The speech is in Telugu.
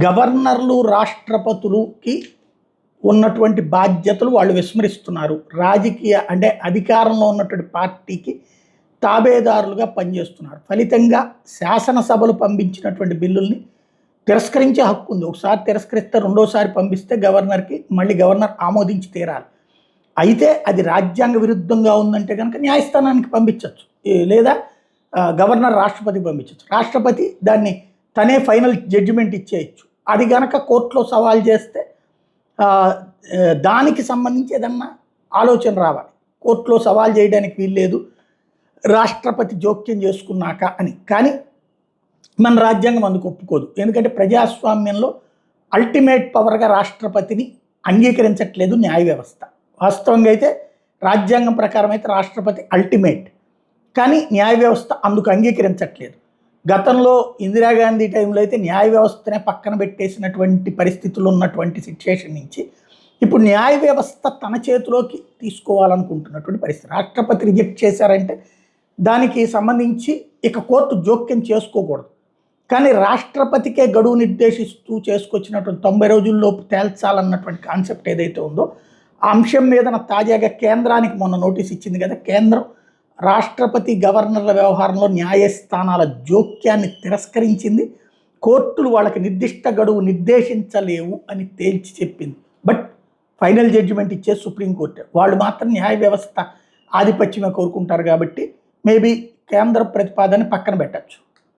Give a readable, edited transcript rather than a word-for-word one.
గవర్నర్లు రాష్ట్రపతులకి ఉన్నటువంటి బాధ్యతలు వాళ్ళు విస్మరిస్తున్నారు. రాజకీయ అంటే అధికారంలో ఉన్నటువంటి పార్టీకి తాబేదారులుగా పనిచేస్తున్నారు. ఫలితంగా శాసనసభలు పంపించినటువంటి బిల్లుల్ని తిరస్కరించే హక్కు ఉంది. ఒకసారి తిరస్కరిస్తే రెండోసారి పంపిస్తే గవర్నర్కి మళ్ళీ గవర్నర్ ఆమోదించి తీరాలి. అయితే అది రాజ్యాంగ విరుద్ధంగా ఉందంటే కనుక న్యాయస్థానానికి పంపించవచ్చు, లేదా గవర్నర్ రాష్ట్రపతికి పంపించవచ్చు. రాష్ట్రపతి దాన్ని తనే ఫైనల్ జడ్జిమెంట్ ఇచ్చేయచ్చు. అది కనుక కోర్టులో సవాల్ చేస్తే దానికి సంబంధించి ఏదన్నా ఆలోచన రావాలి. కోర్టులో సవాల్ చేయడానికి వీల్లేదు రాష్ట్రపతి జోక్యం చేసుకున్నాక అని. కానీ మన రాజ్యాంగం అందుకు ఒప్పుకోదు. ఎందుకంటే ప్రజాస్వామ్యంలో అల్టిమేట్ పవర్గా రాష్ట్రపతిని అంగీకరించట్లేదు న్యాయ వ్యవస్థ. వాస్తవంగా అయితే రాజ్యాంగం ప్రకారం అయితే రాష్ట్రపతి అల్టిమేట్, కానీ న్యాయ వ్యవస్థ అందుకు అంగీకరించట్లేదు. గతంలో ఇందిరాగాంధీ టైంలో అయితే న్యాయ వ్యవస్థనే పక్కన పెట్టేసినటువంటి పరిస్థితులు ఉన్నటువంటి సిచ్యుయేషన్ నుంచి ఇప్పుడు న్యాయ వ్యవస్థ తన చేతిలోకి తీసుకోవాలనుకుంటున్నటువంటి పరిస్థితి. రాష్ట్రపతి రిజెక్ట్ చేశారంటే దానికి సంబంధించి ఇక కోర్టు జోక్యం చేసుకోకూడదు. కానీ రాష్ట్రపతికే గడువు నిర్దేశిస్తూ చేసుకొచ్చినటువంటి 90 రోజుల్లోపు తేల్చాలన్నటువంటి కాన్సెప్ట్ ఏదైతే ఉందో ఆ అంశం మీద తాజాగా కేంద్రానికి మొన్న నోటీస్ ఇచ్చింది కదా. కేంద్రం రాష్ట్రపతి గవర్నర్ల వ్యవహారంలో న్యాయస్థానాల జోక్యాన్ని తిరస్కరించింది. కోర్టులు వాళ్ళకి నిర్దిష్ట గడువు నిర్దేశించలేవు అని తేల్చి చెప్పింది. బట్ ఫైనల్ జడ్జిమెంట్ ఇచ్చే సుప్రీంకోర్టు. వాళ్ళు మాత్రం న్యాయ వ్యవస్థ ఆధిపత్యమే కోరుకుంటారు కాబట్టి మేబీ కేంద్ర ప్రతిపాదన పక్కన పెట్టచ్చు.